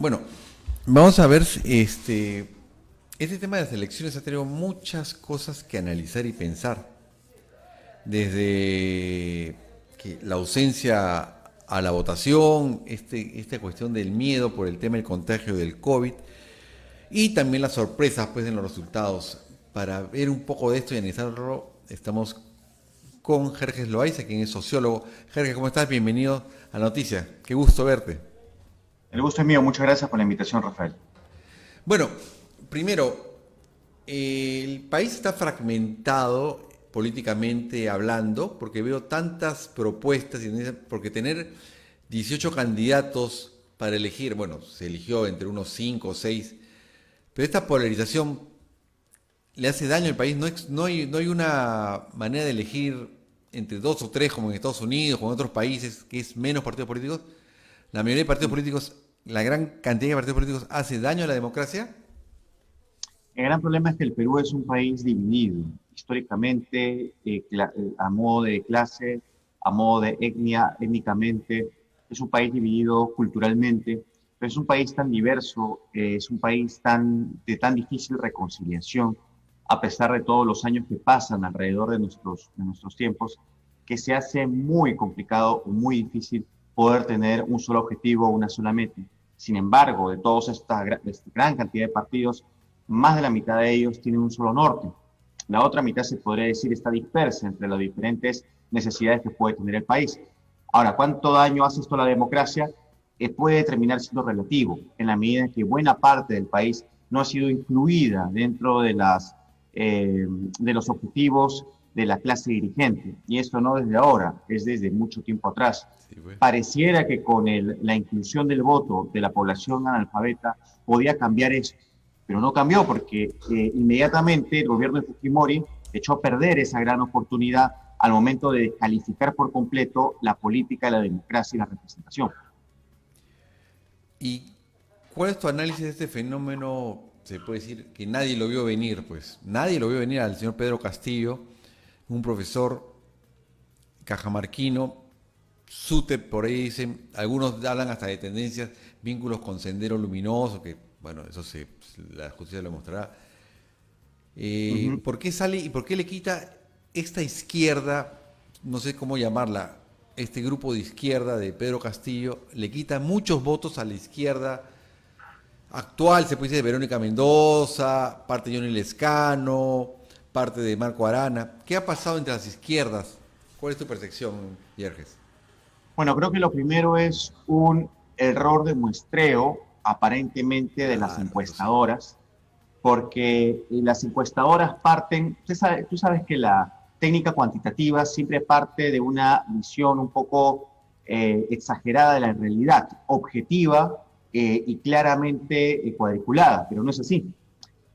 Bueno, vamos a ver, este tema de las elecciones ha tenido muchas cosas que analizar y pensar. Desde que la ausencia a la votación, esta cuestión del miedo por el tema del contagio del COVID y también las sorpresas pues en los resultados. Para ver un poco de esto y analizarlo, estamos con Jerjes Loaiza, quien es sociólogo. Jerjes, ¿cómo estás? Bienvenido a la noticia. Qué gusto verte. El gusto es mío, muchas gracias por la invitación, Rafael. Bueno, primero, el país está fragmentado políticamente hablando, porque veo tantas propuestas, porque tener 18 candidatos para elegir, bueno, se eligió entre unos 5 o 6, pero esta polarización le hace daño al país. No hay una manera de elegir entre dos o tres, como en Estados Unidos, como en otros países, que es menos partidos políticos. La mayoría de partidos políticos, la gran cantidad de partidos políticos hace daño a la democracia. El gran problema es que el Perú es un país dividido, históricamente, a modo de clase, a modo de etnia, étnicamente, es un país dividido culturalmente, pero es un país tan diverso, es un país de tan difícil reconciliación, a pesar de todos los años que pasan alrededor de nuestros tiempos, que se hace muy complicado o muy difícil poder tener un solo objetivo, una sola meta. Sin embargo, de toda esta gran cantidad de partidos, más de la mitad de ellos tienen un solo norte. La otra mitad, se podría decir, está dispersa entre las diferentes necesidades que puede tener el país. Ahora, ¿cuánto daño hace esto a la democracia? Puede terminar siendo relativo, en la medida en que buena parte del país no ha sido incluida dentro de los objetivos de la clase dirigente. Y esto no desde ahora, es desde mucho tiempo atrás. Sí, pues. Pareciera que con la inclusión del voto de la población analfabeta podía cambiar eso, pero no cambió porque inmediatamente el gobierno de Fujimori echó a perder esa gran oportunidad al momento de descalificar por completo la política, la democracia y la representación. ¿Y cuál es tu análisis de este fenómeno? Se puede decir que nadie lo vio venir, pues. Nadie lo vio venir al señor Pedro Castillo, un profesor cajamarquino, SUTEP, por ahí dicen, algunos hablan hasta de tendencias, vínculos con Sendero Luminoso, que bueno, la justicia lo mostrará. Uh -huh. ¿Por qué sale y por qué le quita esta izquierda, no sé cómo llamarla, este grupo de izquierda de Pedro Castillo, le quita muchos votos a la izquierda actual, se puede decir, de Verónica Mendoza, parte de Johnny Lescano, parte de Marco Arana? ¿Qué ha pasado entre las izquierdas? ¿Cuál es tu percepción, Yerges? Bueno, creo que lo primero es un error de muestreo, aparentemente, de las Claro, eso sí. encuestadoras, porque las encuestadoras parten, tú sabes que la técnica cuantitativa siempre parte de una visión un poco exagerada de la realidad, objetiva y claramente cuadriculada, pero no es así.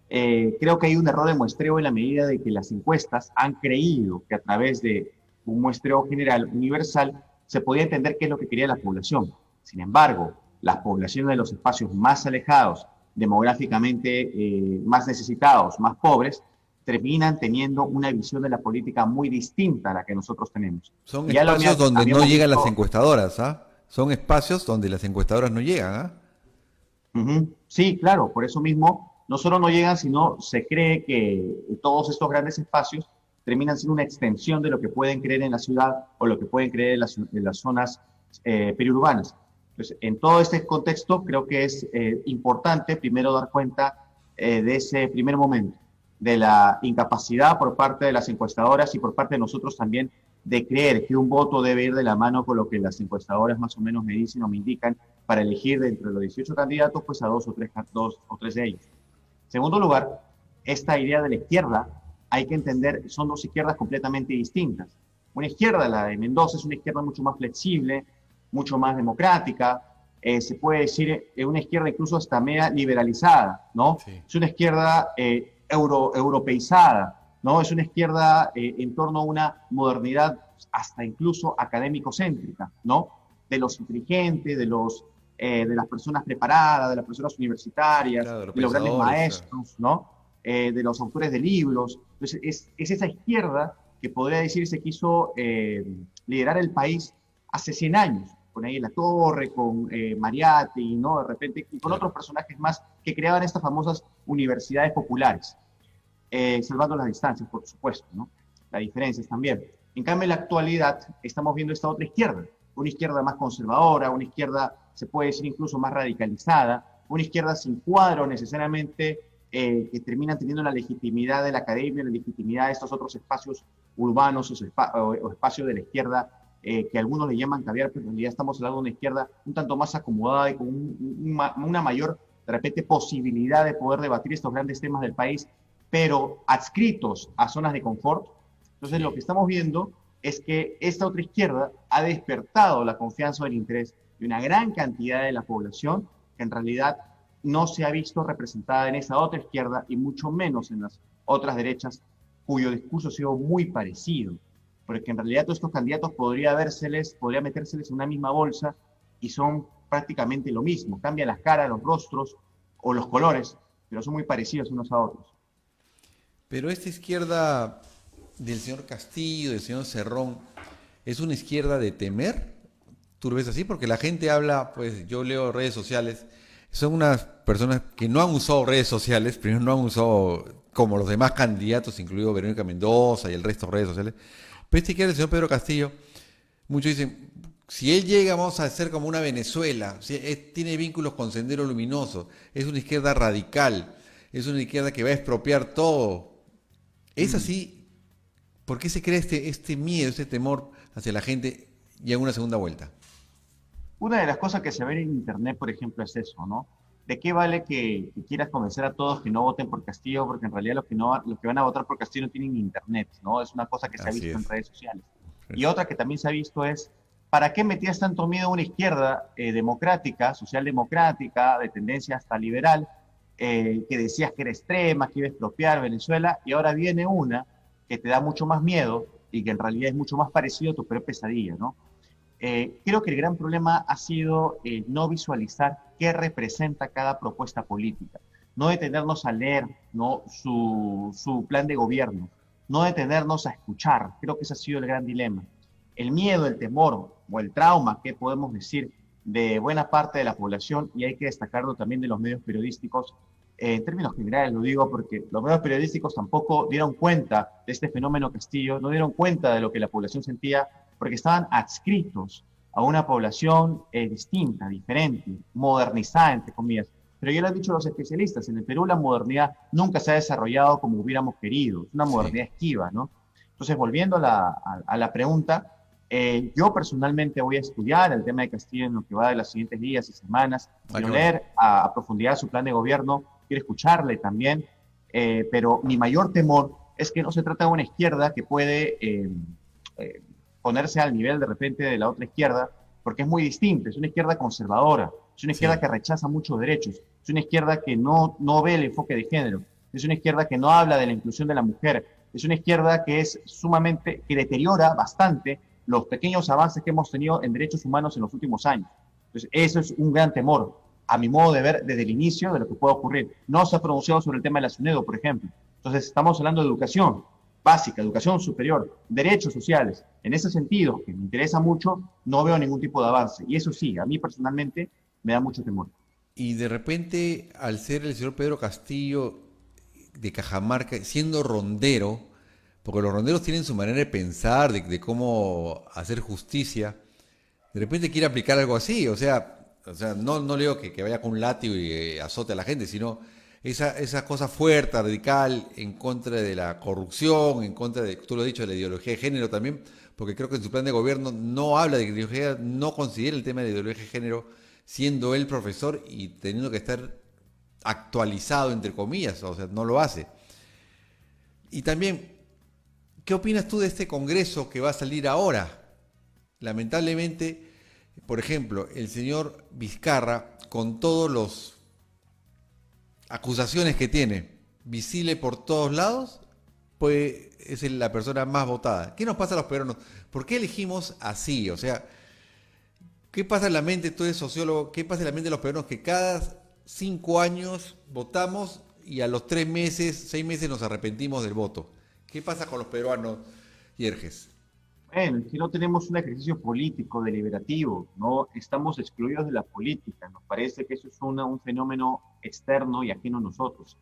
Creo que hay un error de muestreo en la medida de que las encuestas han creído que a través de un muestreo general universal se podía entender qué es lo que quería la población. Sin embargo, las poblaciones de los espacios más alejados, demográficamente más necesitados, más pobres, terminan teniendo una visión de la política muy distinta a la que nosotros tenemos. Son Y ya lo espacios donde no habíamos llegan las visto. encuestadoras, ¿ah? Son espacios donde las encuestadoras no llegan, ¿ah? Ujú. Sí, claro, por eso mismo no solo no llegan, sino se cree que todos estos grandes espacios terminan siendo una extensión de lo que pueden creer en la ciudad o lo que pueden creer en las zonas periurbanas. Entonces, en todo este contexto, creo que es importante primero dar cuenta de ese primer momento, de la incapacidad por parte de las encuestadoras y por parte de nosotros también de creer que un voto debe ir de la mano con lo que las encuestadoras más o menos me dicen o me indican para elegir de entre los 18 candidatos, pues a dos o tres de ellos. En segundo lugar, esta idea de la izquierda, hay que entender, son dos izquierdas completamente distintas. Una izquierda, la de Mendoza, es una izquierda mucho más flexible, mucho más democrática, se puede decir una izquierda incluso hasta media liberalizada, ¿no? Sí. Es una izquierda europeizada, ¿no? Es una izquierda en torno a una modernidad hasta incluso académico-céntrica, ¿no? De los inteligentes, de las personas preparadas, de las personas universitarias, Claro, los de los grandes pensadores, claro. maestros, ¿no? De los autores de libros. Entonces, es esa izquierda que podría decir se quiso liderar el país hace 100 años. con ahí La Torre, con Mariatti, ¿no? De repente, y con Claro. otros personajes más que creaban estas famosas universidades populares, salvando las distancias, por supuesto, ¿no? Las diferencias también. En cambio, en la actualidad estamos viendo esta otra izquierda, una izquierda más conservadora, una izquierda, se puede decir, incluso más radicalizada, una izquierda sin cuadro necesariamente, que termina teniendo la legitimidad de la academia, la legitimidad de estos otros espacios urbanos o espacios de la izquierda, que algunos le llaman caviar, pero en realidad estamos hablando de una izquierda un tanto más acomodada y con una mayor, de repente, posibilidad de poder debatir estos grandes temas del país, pero adscritos a zonas de confort. Entonces, lo que Sí. estamos viendo es que esta otra izquierda ha despertado la confianza o el interés de una gran cantidad de la población que en realidad no se ha visto representada en esa otra izquierda y mucho menos en las otras derechas, cuyo discurso ha sido muy parecido. Porque en realidad todos estos candidatos podría metérseles en una misma bolsa y son prácticamente lo mismo. Cambian las caras, los rostros o los colores, pero son muy parecidos unos a otros. Pero esta izquierda del señor Castillo, del señor Cerrón, ¿es una izquierda de temer? ¿Tú lo ves así? Porque la gente habla, pues yo leo redes sociales, son unas personas que no han usado redes sociales, primero no han usado como los demás candidatos, incluido Verónica Mendoza y el resto de redes sociales, pero esta izquierda del señor Pedro Castillo, muchos dicen, si él llega vamos a ser como una Venezuela, si tiene vínculos con Sendero Luminoso, es una izquierda radical, es una izquierda que va a expropiar todo. ¿Es Mm. así? ¿Por qué se crea este miedo, este temor hacia la gente y en una segunda vuelta? Una de las cosas que se ve en Internet, por ejemplo, es eso, ¿no? ¿De qué vale que quieras convencer a todos que no voten por Castillo? Porque en realidad los que van a votar por Castillo no tienen Internet, ¿no? Es una cosa que se ha Así visto en es. redes sociales. Y otra que también se ha visto es, ¿para qué metías tanto miedo a una izquierda democrática, socialdemocrática, de tendencia hasta liberal, que decías que era extrema, que iba a expropiar Venezuela, y ahora viene una que te da mucho más miedo y que en realidad es mucho más parecido a tu peor pesadilla, ¿no? Creo que el gran problema ha sido no visualizar qué representa cada propuesta política, no detenernos a leer, ¿no? Su plan de gobierno, no detenernos a escuchar. Creo que ese ha sido el gran dilema. El miedo, el temor o el trauma, que podemos decir, de buena parte de la población, y hay que destacarlo también de los medios periodísticos, en términos generales lo digo porque los medios periodísticos tampoco dieron cuenta de este fenómeno Castillo, no dieron cuenta de lo que la población sentía porque estaban adscritos a una población distinta, diferente, modernizada, entre comillas. Pero ya lo han dicho los especialistas, en el Perú la modernidad nunca se ha desarrollado como hubiéramos querido, es una Sí. modernidad esquiva, ¿no? Entonces, volviendo a la pregunta, yo personalmente voy a estudiar el tema de Castillo en lo que va de los siguientes días y semanas, Ah, quiero qué bueno. leer a profundidad su plan de gobierno, quiero escucharle también, pero mi mayor temor es que no se trata de una izquierda que puede eh, ponerse al nivel de repente de la otra izquierda, porque es muy distinta, es una izquierda conservadora, es una izquierda Sí. que rechaza muchos derechos, es una izquierda que no ve el enfoque de género, es una izquierda que no habla de la inclusión de la mujer, es una izquierda que es sumamente, que deteriora bastante los pequeños avances que hemos tenido en derechos humanos en los últimos años. Entonces, eso es un gran temor, a mi modo de ver, desde el inicio de lo que puede ocurrir. No se ha pronunciado sobre el tema de la SUNEDO, por ejemplo. Entonces, estamos hablando de educación básica, educación superior, derechos sociales. En ese sentido, que me interesa mucho, no veo ningún tipo de avance. Y eso sí, a mí personalmente me da mucho temor. Y de repente, al ser el señor Pedro Castillo de Cajamarca, siendo rondero, porque los ronderos tienen su manera de pensar, de cómo hacer justicia, de repente quiere aplicar algo así, o sea no le digo que vaya con un látigo y azote a la gente, sino esa cosa fuerte, radical, en contra de la corrupción, en contra de, tú lo has dicho, de la ideología de género también, porque creo que en su plan de gobierno no habla de ideología, no considera el tema de ideología de género, siendo él profesor y teniendo que estar actualizado, entre comillas, o sea, no lo hace. Y también, ¿qué opinas tú de este Congreso que va a salir ahora? Lamentablemente, por ejemplo, el señor Vizcarra, con todos los acusaciones que tiene, visible por todos lados, pues es la persona más votada. ¿Qué nos pasa a los peruanos? ¿Por qué elegimos así? O sea, ¿qué pasa en la mente, tú eres sociólogo, qué pasa en la mente de los peruanos que cada 5 años votamos y a los 3 meses, 6 meses nos arrepentimos del voto? ¿Qué pasa con los peruanos, Yerges? Bueno, es que no tenemos un ejercicio político deliberativo, no estamos excluidos de la política. Nos parece que eso es un fenómeno externo y ajeno a nosotros.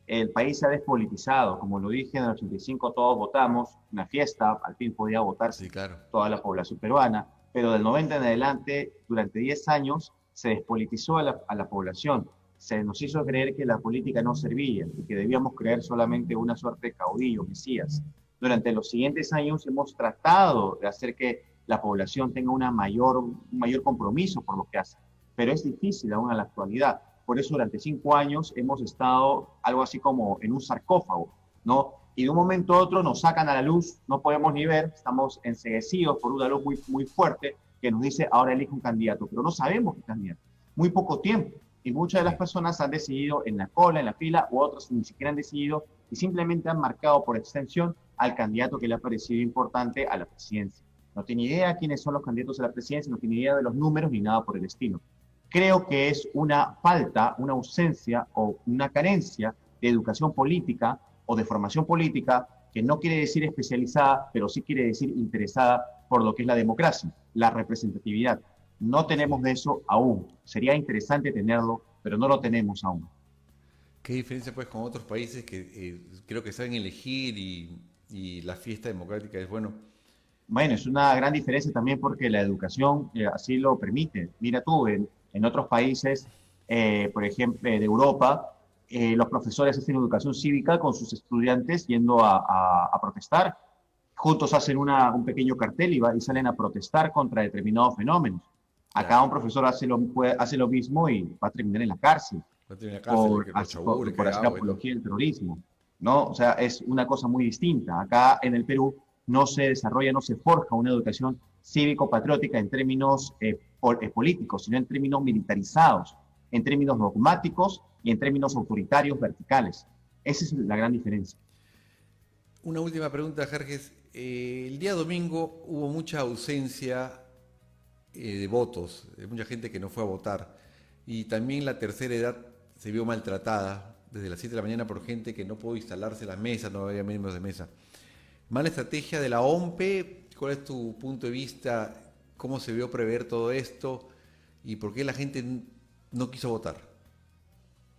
El país se ha despolitizado, como lo dije, en el 85 todos votamos, una fiesta, al fin podía votarse Sí, claro. toda la población peruana, pero del 90 en adelante, durante 10 años, se despolitizó a la población. Se nos hizo creer que la política no servía y que debíamos creer solamente una suerte de caudillo, mesías. Durante los siguientes años hemos tratado de hacer que la población tenga un mayor compromiso por lo que hace, pero es difícil aún en la actualidad. Por eso durante 5 años hemos estado algo así como en un sarcófago, ¿no? Y de un momento a otro nos sacan a la luz, no podemos ni ver, estamos enceguecidos por una luz muy, muy fuerte que nos dice ahora elige un candidato, pero no sabemos qué candidato. Muy poco tiempo. Y muchas de las personas han decidido en la cola, en la fila, u otros ni siquiera han decidido y simplemente han marcado por extensión al candidato que le ha parecido importante a la presidencia. No tiene idea quiénes son los candidatos a la presidencia, no tiene idea de los números ni nada por el estilo. Creo que es una falta, una ausencia o una carencia de educación política o de formación política que no quiere decir especializada, pero sí quiere decir interesada por lo que es la democracia, la representatividad. No tenemos de eso aún. Sería interesante tenerlo, pero no lo tenemos aún. ¿Qué diferencia pues con otros países que creo que saben elegir y la fiesta democrática es bueno? Bueno, es una gran diferencia también porque la educación así lo permite. Mira tú, en otros países, por ejemplo, de Europa, los profesores hacen educación cívica con sus estudiantes yendo a protestar. Juntos hacen un pequeño cartel y salen a protestar contra determinados fenómenos. Claro. Acá un profesor hace lo mismo y va a terminar en la cárcel No tiene la cárcel, que los chabures, por hacer cagado y todo. apología del terrorismo, ¿no? O sea, es una cosa muy distinta. Acá en el Perú no se desarrolla, no se forja una educación cívico-patriótica en términos políticos, sino en términos militarizados, en términos dogmáticos y en términos autoritarios verticales. Esa es la gran diferencia. Una última pregunta, Jerjes. El día domingo hubo mucha ausencia de votos, de mucha gente que no fue a votar. Y también la tercera edad se vio maltratada desde las 7 de la mañana por gente que no pudo instalarse en las mesas, no había miembros de mesa. Mala estrategia de la OMPE. ¿Cuál es tu punto de vista? ¿Cómo se vio prever todo esto? ¿Y por qué la gente no quiso votar?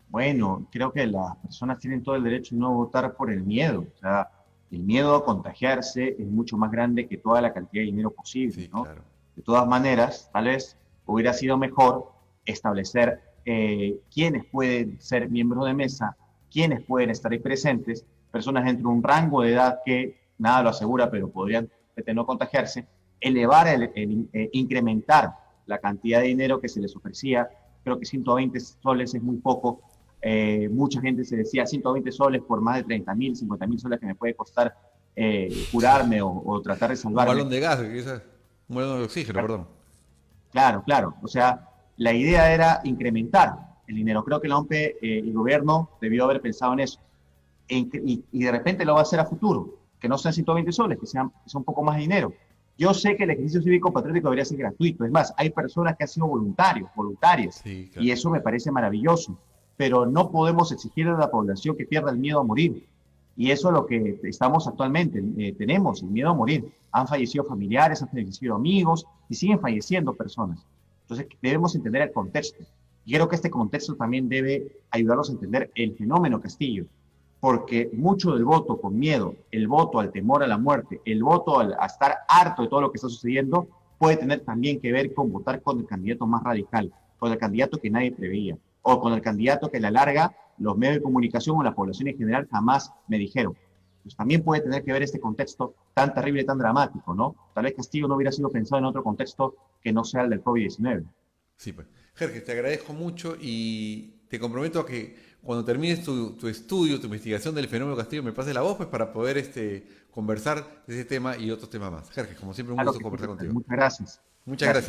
Bueno, creo que las personas tienen todo el derecho de no votar por el miedo. O sea, el miedo a contagiarse es mucho más grande que toda la cantidad de dinero posible, Sí, ¿no? claro. De todas maneras, tal vez hubiera sido mejor establecer quiénes pueden ser miembros de mesa, quiénes pueden estar ahí presentes, personas dentro de un rango de edad que nada lo asegura, pero podrían no contagiarse, elevar, incrementar la cantidad de dinero que se les ofrecía. Creo que 120 soles es muy poco. Mucha gente se decía 120 soles por más de 30.000, 50.000 soles que me puede costar curarme o tratar de Un salvarme. balón de gas, quizás. Un balón de oxígeno, perdón. Claro, claro. O sea, la idea era incrementar el dinero. Creo que la OMPE y el gobierno debió haber pensado en eso. Y de repente lo va a hacer a futuro. Que no sean 120 soles, que sea un poco más de dinero. Yo sé que el ejercicio cívico patriótico debería ser gratuito. Es más, hay personas que han sido voluntarios, voluntarias. Sí, Y claro. eso me parece maravilloso. Pero no podemos exigir a la población que pierda el miedo a morir. Y eso es lo que estamos actualmente. Tenemos el miedo a morir. Han fallecido familiares, han fallecido amigos y siguen falleciendo personas. Entonces debemos entender el contexto. Y creo que este contexto también debe ayudarnos a entender el fenómeno Castillo. Porque mucho del voto con miedo, el voto al temor a la muerte, el voto a estar harto de todo lo que está sucediendo, puede tener también que ver con votar con el candidato más radical, con el candidato que nadie preveía, o con el candidato que a la larga los medios de comunicación o la población en general jamás me dijeron. Pues también puede tener que ver este contexto tan terrible, tan dramático, ¿no? Tal vez Castillo no hubiera sido pensado en otro contexto que no sea el del COVID-19. Sí, pues. Jorge, te agradezco mucho y te comprometo a que cuando termines tu estudio, tu investigación del fenómeno Castillo, me pases la voz pues, para poder conversar de ese tema y otros temas más. Jorge, como siempre, un Claro gusto que sí, conversar César. contigo. Muchas gracias. Muchas Gracias. gracias.